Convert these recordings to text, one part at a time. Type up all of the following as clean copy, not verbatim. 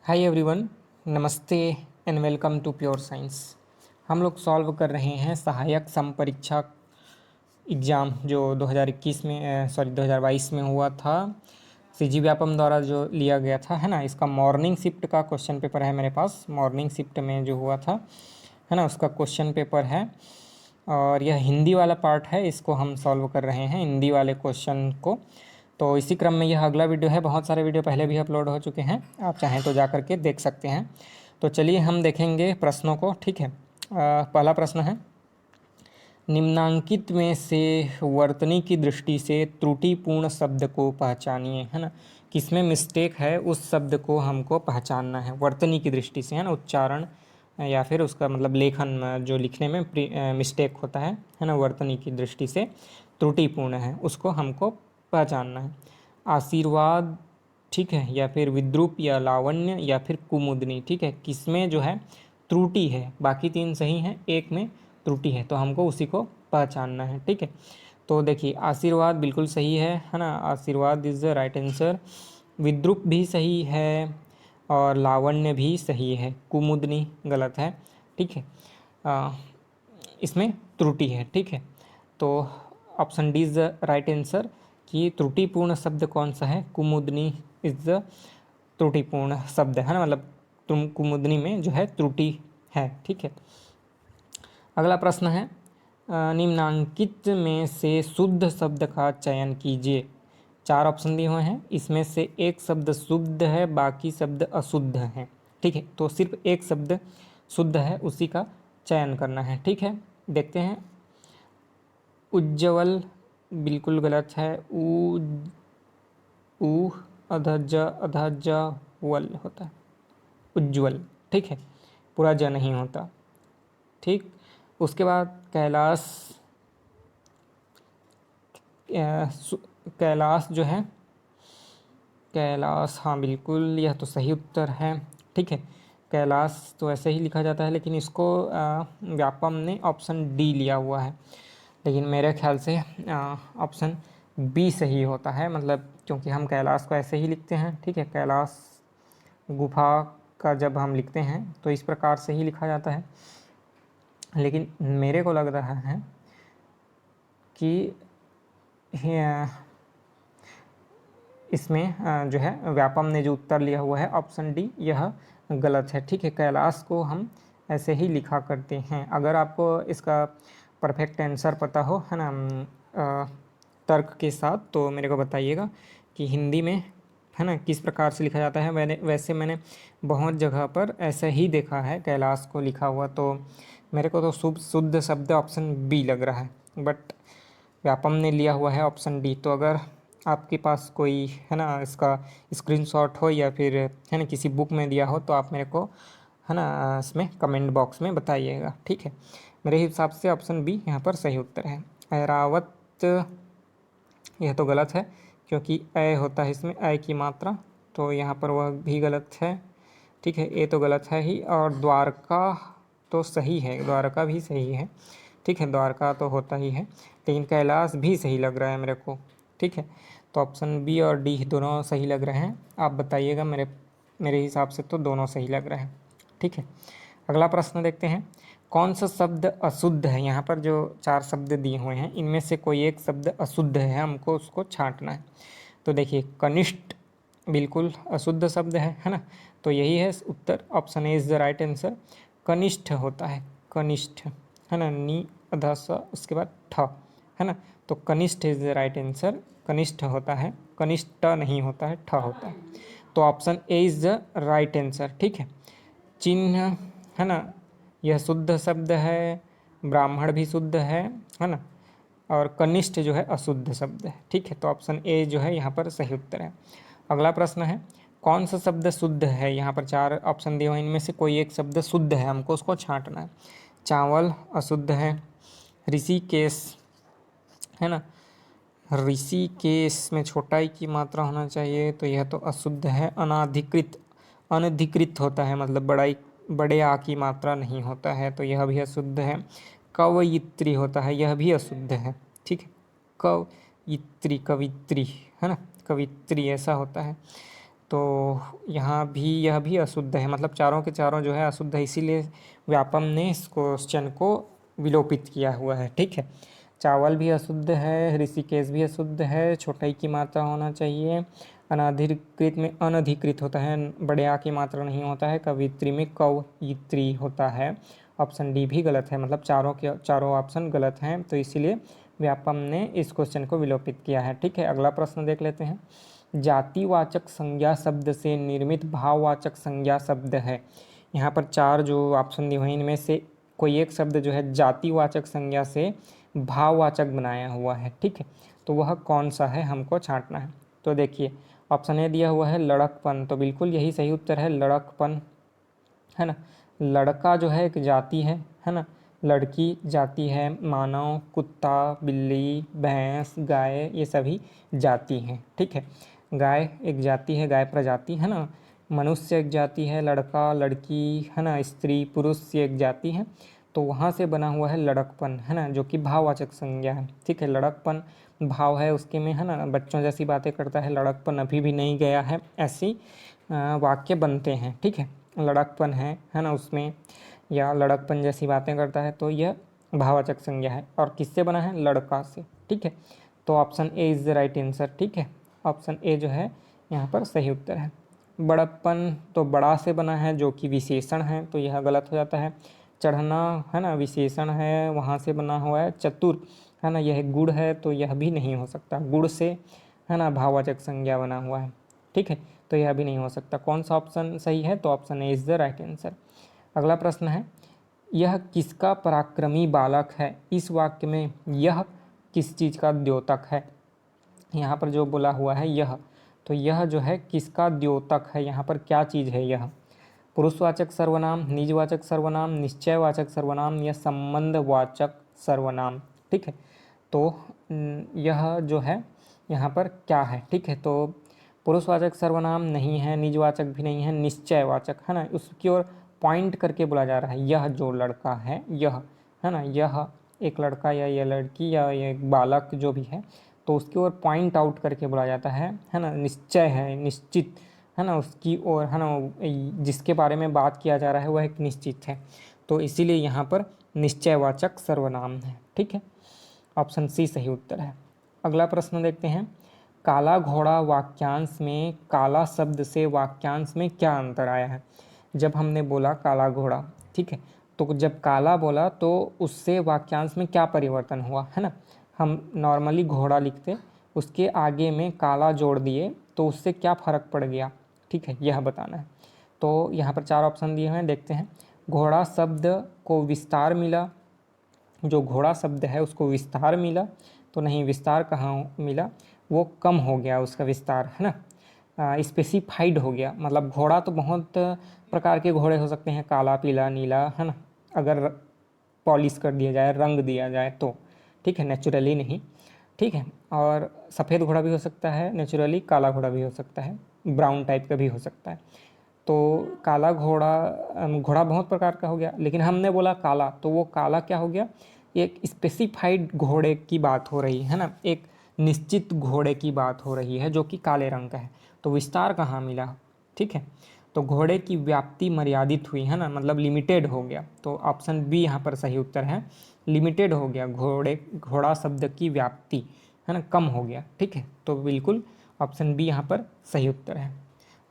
Hi everyone, namaste and welcome to pure science. हम लोग solve कर रहे हैं सहायक संपरीक्षा एग्ज़ाम जो 2021 में 2022 में हुआ था। सीजी व्यापम द्वारा जो लिया गया था, है ना। इसका मॉर्निंग शिफ्ट का क्वेश्चन पेपर है मेरे पास। मॉर्निंग शिफ्ट में जो हुआ था, है ना, उसका क्वेश्चन पेपर है। और यह हिंदी वाला पार्ट है, इसको हम सॉल्व कर रहे हैं, हिंदी वाले क्वेश्चन को। तो इसी क्रम में यह अगला वीडियो है। बहुत सारे वीडियो पहले भी अपलोड हो चुके हैं, आप चाहें तो जा करके देख सकते हैं। तो चलिए हम देखेंगे प्रश्नों को, ठीक है। पहला प्रश्न है, निम्नांकित में से वर्तनी की दृष्टि से त्रुटिपूर्ण शब्द को पहचानिए, है ना। किसमें मिस्टेक है उस शब्द को हमको पहचानना है वर्तनी की दृष्टि से, है ना। उच्चारण या फिर उसका मतलब लेखन जो लिखने में मिस्टेक होता है ना, वर्तनी की दृष्टि से त्रुटिपूर्ण है, उसको हमको पहचानना है। आशीर्वाद, ठीक है, या फिर विद्रूप या लावण्य या फिर कुमुदनी, ठीक है। किसमें जो है त्रुटि है, बाकी तीन सही हैं, एक में त्रुटि है, तो हमको उसी को पहचानना है, ठीक है। तो देखिए, आशीर्वाद बिल्कुल सही है ना। आशीर्वाद इज़ द राइट आंसर। विद्रूप भी सही है और लावण्य भी सही है। कुमुदनी गलत है, ठीक है। इसमें त्रुटि है, ठीक है। तो option D is the right answer कि त्रुटिपूर्ण शब्द कौन सा है। कुमुदनी इज़ द त्रुटिपूर्ण शब्द, है ना। मतलब तुम कुमुदनी में जो है त्रुटि है, ठीक है। अगला प्रश्न है, निम्नांकित में से शुद्ध शब्द का चयन कीजिए। चार ऑप्शन दिए हुए हैं, इसमें से एक शब्द शुद्ध है, बाकी शब्द अशुद्ध हैं, ठीक है। तो सिर्फ एक शब्द शुद्ध है, उसी का चयन करना है, ठीक है। देखते हैं। उज्ज्वल बिल्कुल गलत है। ऊ अधज वल होता है, उज्ज्वल, ठीक है। पूरा ज नहीं होता, ठीक। उसके बाद कैलाश, कैलाश जो है, कैलाश, हाँ बिल्कुल, यह तो सही उत्तर है, ठीक है। कैलाश तो ऐसे ही लिखा जाता है, लेकिन इसको व्यापम ने ऑप्शन डी लिया हुआ है, लेकिन मेरे ख्याल से ऑप्शन बी सही होता है। मतलब क्योंकि हम कैलाश को ऐसे ही लिखते हैं, ठीक है। कैलाश गुफा का जब हम लिखते हैं तो इस प्रकार से ही लिखा जाता है, लेकिन मेरे को लग रहा है कि इसमें जो है व्यापम ने जो उत्तर लिया हुआ है ऑप्शन डी, यह गलत है, ठीक है। कैलाश को हम ऐसे ही लिखा करते हैं। अगर आपको इसका परफेक्ट आंसर पता हो, है ना, तर्क के साथ, तो मेरे को बताइएगा कि हिंदी में, है ना, किस प्रकार से लिखा जाता है। वैसे मैंने बहुत जगह पर ऐसा ही देखा है कैलाश को लिखा हुआ, तो मेरे को तो शुद्ध शब्द ऑप्शन बी लग रहा है, बट व्यापम ने लिया हुआ है ऑप्शन डी। तो अगर आपके पास कोई, है ना, इसका स्क्रीनशॉट हो या फिर, है ना, किसी बुक में दिया हो, तो आप मेरे को, है ना, इसमें कमेंट बॉक्स में बताइएगा, ठीक है। मेरे हिसाब से ऑप्शन बी यहाँ पर सही उत्तर है। ऐरावत, यह तो गलत है, क्योंकि ए होता है इसमें, ए की मात्रा, तो यहाँ पर वह भी गलत है, ठीक है। ए तो गलत है ही। और द्वारका तो सही है, द्वारका भी सही है, ठीक है। द्वारका तो होता ही है, लेकिन कैलाश भी सही लग रहा है मेरे को, ठीक है। तो ऑप्शन बी और डी दोनों सही लग रहे हैं। आप बताइएगा, मेरे मेरे हिसाब से तो दोनों सही लग रहे हैं, ठीक है। अगला प्रश्न देखते हैं। कौन सा शब्द अशुद्ध है। यहाँ पर जो चार शब्द दिए हुए हैं, इनमें से कोई एक शब्द अशुद्ध है, हमको उसको छांटना है। तो देखिए, कनिष्ठ बिल्कुल अशुद्ध शब्द है ना। तो यही है उत्तर, option A is the right answer. कनिष्ठ होता है, कनिष्ठ, है ना, नी अधा स उसके बाद ठ, है ना। तो कनिष्ठ इज़ द राइट आंसर। कनिष्ठ होता है, कनिष्ठ नहीं होता है, ठ होता है। तो option A is the right answer, ठीक है। चिन्ह, है ना, यह शुद्ध शब्द है। ब्राह्मण भी शुद्ध है ना। और कनिष्ठ जो है अशुद्ध शब्द है, ठीक है। तो ऑप्शन ए जो है यहाँ पर सही उत्तर है। अगला प्रश्न है, कौन सा शब्द शुद्ध है। यहाँ पर चार ऑप्शन दिए हुए हैं, इनमें से कोई एक शब्द शुद्ध है, हमको उसको छांटना है। चावल अशुद्ध है। ऋषिकेश, है ना, ऋषिकेश में छोटा ई की मात्रा होना चाहिए, तो यह तो अशुद्ध है। अनाधिकृत, अनधिकृत होता है, मतलब बड़े आ की मात्रा नहीं होता है, तो यह भी अशुद्ध है। कवयित्री होता है, यह भी अशुद्ध है, ठीक है। कवयित्री, कवित्री, है ना, कवित्री ऐसा होता है। तो यहाँ भी यह भी अशुद्ध है, मतलब चारों के चारों जो है अशुद्ध है, इसीलिए व्यापम ने इस क्वेश्चन को विलोपित किया हुआ है। ठीक है, चावल भी अशुद्ध है, ऋषिकेश भी अशुद्ध है, छोटाई की मात्रा होना चाहिए, अनाधिकृत में अनधिकृत होता है, बड़े आ की मात्रा नहीं होता है, कवित्री में कवयित्री होता है। ऑप्शन डी भी गलत है, मतलब चारों के चारों ऑप्शन गलत हैं, तो इसीलिए व्यापम ने इस क्वेश्चन को विलोपित किया है। ठीक है, अगला प्रश्न देख लेते हैं। जातिवाचक संज्ञा शब्द से निर्मित भाववाचक संज्ञा शब्द है। यहाँ पर चार जो ऑप्शन दिए हैं इनमें से कोई एक शब्द जो है जातिवाचक संज्ञा से भाववाचक बनाया हुआ है। ठीक है, तो वह कौन सा है हमको छांटना है। तो देखिए ऑप्शन ए दिया हुआ है लड़कपन, तो बिल्कुल यही सही उत्तर है, लड़कपन, है ना। लड़का जो है एक जाति है ना। लड़की जाति है, मानव, कुत्ता, बिल्ली, भैंस, गाय, ये सभी जाति हैं। ठीक है, गाय एक जाति है, गाय प्रजाति है ना। मनुष्य एक जाति है, लड़का, लड़की, है ना, स्त्री, पुरुष ये एक जाति है। तो वहाँ से बना हुआ है लड़कपन, है ना, जो कि भाववाचक संज्ञा है। ठीक है, लड़कपन भाव है उसके में, है ना, बच्चों जैसी बातें करता है, लड़कपन अभी भी नहीं गया है, ऐसी वाक्य बनते हैं। ठीक है, लड़कपन है ना उसमें, या लड़कपन जैसी बातें करता है, तो यह भाववाचक संज्ञा है। और किससे बना है? लड़का से। ठीक है, तो option A is the right answer. ठीक है, ऑप्शन ए जो है यहाँ पर सही उत्तर है। बड़प्पन तो बड़ा से बना है, जो कि विशेषण है, तो यह गलत हो जाता है। चढ़ना, है ना, विशेषण है, वहाँ से बना हुआ है। चतुर, है ना, यह गुड़ है, तो यह भी नहीं हो सकता, गुड़ से, है ना, भाववाचक संज्ञा बना हुआ है। ठीक है, तो यह भी नहीं हो सकता। कौन सा ऑप्शन सही है? तो option A is the right answer. अगला प्रश्न है, यह किसका पराक्रमी बालक है? इस वाक्य में यह किस चीज़ का द्योतक है? यहाँ पर जो बोला हुआ है यह, तो यह जो है किसका द्योतक है? यहाँ पर क्या चीज़ है यह? पुरुषवाचक सर्वनाम, निजवाचक सर्वनाम, निश्चयवाचक सर्वनाम या संबंधवाचक सर्वनाम? ठीक है, तो यह जो है यहाँ पर क्या है? ठीक है, तो पुरुषवाचक सर्वनाम नहीं है, निजवाचक भी नहीं है, निश्चयवाचक, है ना, उसकी ओर पॉइंट करके बोला जा रहा है, यह जो लड़का है, यह, है ना, यह एक लड़का या यह लड़की या ये एक बालक जो भी है, तो उसकी ओर पॉइंट आउट करके बोला जाता है ना। निश्चय है, निश्चित, है ना, उसकी ओर, है ना, जिसके बारे में बात किया जा रहा है वह एक निश्चित है, तो इसीलिए यहाँ पर निश्चयवाचक सर्वनाम है। ठीक है, ऑप्शन सी सही उत्तर है। अगला प्रश्न देखते हैं, काला घोड़ा वाक्यांश में काला शब्द से वाक्यांश में क्या अंतर आया है? जब हमने बोला काला घोड़ा, ठीक है, तो जब काला बोला तो उससे वाक्यांश में क्या परिवर्तन हुआ, है ना। हम नॉर्मली घोड़ा लिखते, उसके आगे में काला जोड़ दिए, तो उससे क्या फ़र्क पड़ गया? ठीक है, यह बताना है। तो यहाँ पर चार ऑप्शन दिए हुए हैं, देखते हैं। घोड़ा शब्द को विस्तार मिला, जो घोड़ा शब्द है उसको विस्तार मिला, तो नहीं, विस्तार कहाँ मिला, वो कम हो गया उसका विस्तार, है ना, स्पेसिफाइड हो गया। मतलब घोड़ा तो बहुत प्रकार के घोड़े हो सकते हैं, काला, पीला, नीला, है ना, अगर पॉलिश कर दिया जाए, रंग दिया जाए तो, ठीक है, नेचुरली नहीं। ठीक है, और सफ़ेद घोड़ा भी हो सकता है नेचुरली, काला घोड़ा भी हो सकता है, ब्राउन टाइप का भी हो सकता है। तो काला घोड़ा, घोड़ा बहुत प्रकार का हो गया, लेकिन हमने बोला काला, तो वो काला क्या हो गया? एक स्पेसिफाइड घोड़े की बात हो रही है ना, एक निश्चित घोड़े की बात हो रही है जो कि काले रंग का है, तो विस्तार कहाँ मिला? ठीक है, तो घोड़े की व्याप्ति मर्यादित हुई, है ना, मतलब लिमिटेड हो गया, तो ऑप्शन बी यहाँ पर सही उत्तर है, लिमिटेड हो गया, घोड़ा शब्द की व्याप्ति, है ना, कम हो गया। ठीक है, तो बिल्कुल ऑप्शन बी यहाँ पर सही उत्तर है।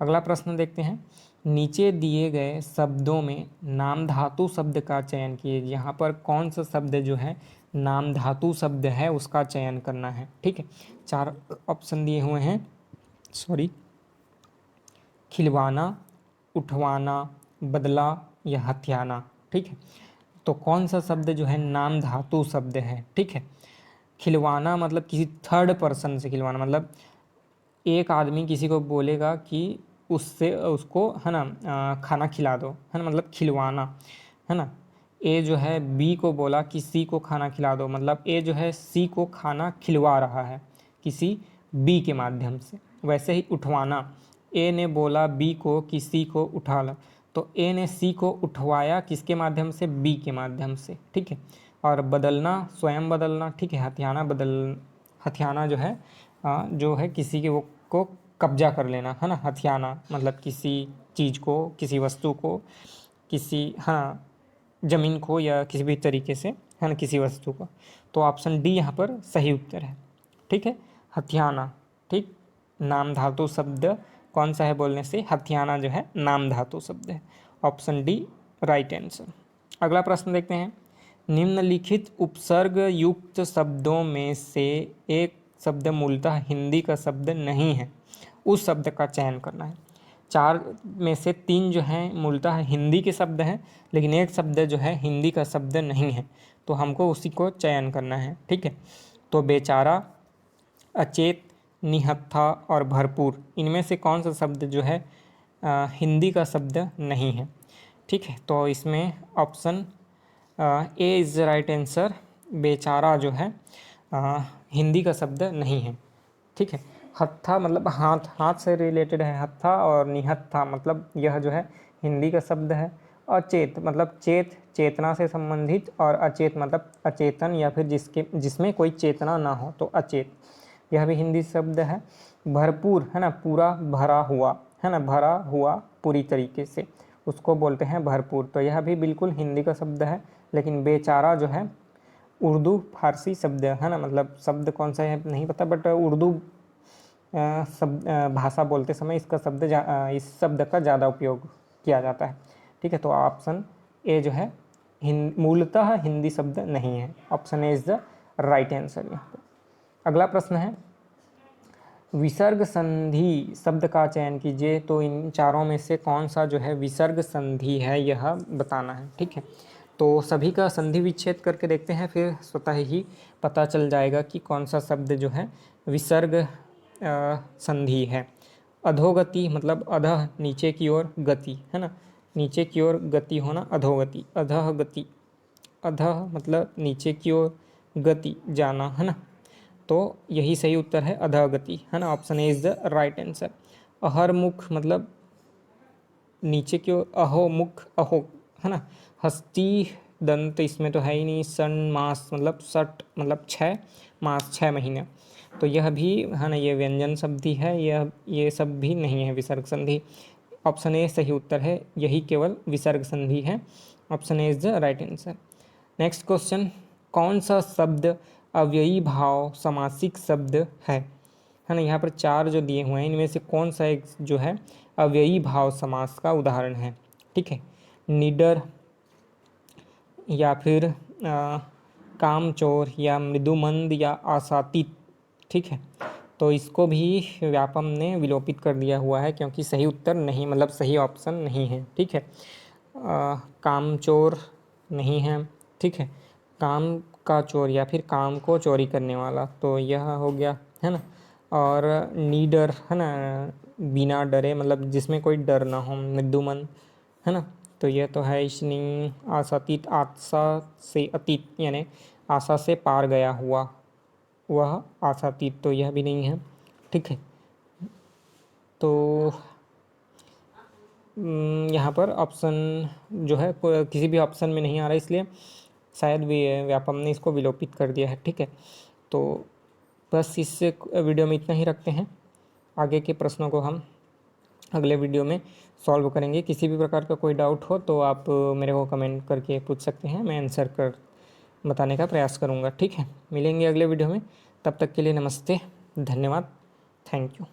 अगला प्रश्न देखते हैं, नीचे दिए गए शब्दों में नाम धातु शब्द का चयन कीजिए। यहाँ पर कौन सा शब्द जो है नाम धातु शब्द है उसका चयन करना है। ठीक है, चार ऑप्शन दिए हुए हैं, सॉरी, खिलवाना, उठवाना, बदला या हथियाना। ठीक है, तो कौन सा शब्द जो है नाम धातु शब्द है? ठीक है, खिलवाना मतलब किसी थर्ड पर्सन से खिलवाना, मतलब एक आदमी किसी को बोलेगा कि उससे उसको, है ना, खाना खिला दो, है ना, मतलब खिलवाना, है ना। ए जो है बी को बोला कि सी को खाना खिला दो, मतलब ए जो है सी को खाना खिलवा रहा है किसी बी के माध्यम से। वैसे ही उठवाना, ए ने बोला बी को कि सी को उठा लो, तो ए ने सी को उठवाया किसके माध्यम से? बी के माध्यम से। ठीक है, और बदलना, स्वयं बदलना। ठीक है, हथियाना जो है किसी के वो को कब्जा कर लेना, है ना, हथियाना मतलब किसी चीज़ को, किसी वस्तु को, किसी ज़मीन को या किसी भी तरीके से, है ना, किसी वस्तु को। तो ऑप्शन डी यहाँ पर सही उत्तर है। ठीक है, हथियाना। ठीक, नाम धातु शब्द कौन सा है बोलने से? हथियाना जो है नाम धातु शब्द है। Option D right answer. अगला प्रश्न देखते हैं। निम्नलिखित उपसर्ग युक्त शब्दों में से एक शब्द मूलतः हिंदी का शब्द नहीं है, उस शब्द का चयन करना है। 4 में से 3 जो हैं मूलतः हिंदी के शब्द हैं, लेकिन एक शब्द जो है हिंदी का शब्द नहीं है, तो हमको उसी को चयन करना है। ठीक है, तो बेचारा, अचेत, निहत्था और भरपूर, इनमें से कौन सा शब्द जो है हिंदी का शब्द नहीं है? ठीक है, तो इसमें option A is right answer. बेचारा जो है हिंदी का शब्द नहीं है। ठीक है, हत्था मतलब हाथ, हाथ से रिलेटेड है हत्था, और निहत्था मतलब यह जो है हिंदी का शब्द है। अचेत मतलब चेत, चेतना से संबंधित, और अचेत मतलब अचेतन या फिर जिसमें कोई चेतना ना हो, तो अचेत, यह भी हिंदी शब्द है। भरपूर, है ना, पूरा भरा हुआ, है ना, भरा हुआ पूरी तरीके से, उसको बोलते हैं भरपूर, तो यह भी बिल्कुल हिंदी का शब्द है। लेकिन बेचारा जो है उर्दू फारसी शब्द है ना, मतलब शब्द कौन सा है नहीं पता, बट उर्दू शब्द भाषा बोलते समय इसका शब्द इस शब्द का ज़्यादा उपयोग किया जाता है। ठीक है, तो ऑप्शन ए जो है मूलतः हिंदी शब्द नहीं है। Option A is the right answer यहाँ पर। अगला प्रश्न है, विसर्ग संधि शब्द का चयन कीजिए। तो इन चारों में से कौन सा जो है विसर्ग संधि है, यह बताना है। ठीक है, तो सभी का संधि विच्छेद करके देखते हैं, फिर स्वतः ही पता चल जाएगा कि कौन सा शब्द जो है विसर्ग संधि है। अधोगति मतलब अधः नीचे की ओर, गति, है ना, नीचे की ओर गति होना, अधोगति, अधः गति, अधः मतलब नीचे की ओर, गति जाना, है ना, तो यही सही उत्तर है, अधोगति, है ना। Option A is the right answer. अहरमुख मतलब नीचे की ओर, अहोमुख, अहो, है ना। हस्ती दंत इसमें तो है ही नहीं। सन मास मतलब सट मतलब 6 मास 6 महीने, तो यह भी है ना, ये व्यंजन शब्द ही है, ये सब भी नहीं है विसर्ग संधि। ऑप्शन ए सही उत्तर है, यही केवल विसर्ग संधि है। Option A is the right answer. Next question, कौन सा शब्द अव्ययी भाव समासिक शब्द है ना। यहाँ पर 4 जो दिए हुए हैं, इनमें से कौन सा एक जो है अव्ययी भाव समास का उदाहरण है? ठीक है, निडर, या फिर कामचोर, या मृदुमंद, या आशातीत। ठीक है, तो इसको भी व्यापम ने विलोपित कर दिया हुआ है, क्योंकि सही उत्तर नहीं, मतलब सही ऑप्शन नहीं है। ठीक है, कामचोर नहीं है। ठीक है, काम का चोर या फिर काम को चोरी करने वाला, तो यह हो गया, है ना। और नीडर, है ना, बिना डरे मतलब जिसमें कोई डर ना हो, मृदुमन, है ना, तो यह तो है नहीं। आशातीत, आशा से अतीत यानी आशा से पार गया हुआ, वह आशातीत, तो यह भी नहीं है। ठीक है, तो यहाँ पर ऑप्शन जो है किसी भी ऑप्शन में नहीं आ रहा, इसलिए शायद भी व्यापम ने इसको विलोपित कर दिया है। ठीक है, तो बस इस वीडियो में इतना ही रखते हैं। आगे के प्रश्नों को हम अगले वीडियो में सॉल्व करेंगे। किसी भी प्रकार का कोई डाउट हो तो आप मेरे को कमेंट करके पूछ सकते हैं, मैं आंसर कर बताने का प्रयास करूँगा। ठीक है, मिलेंगे अगले वीडियो में, तब तक के लिए नमस्ते, धन्यवाद, थैंक यू।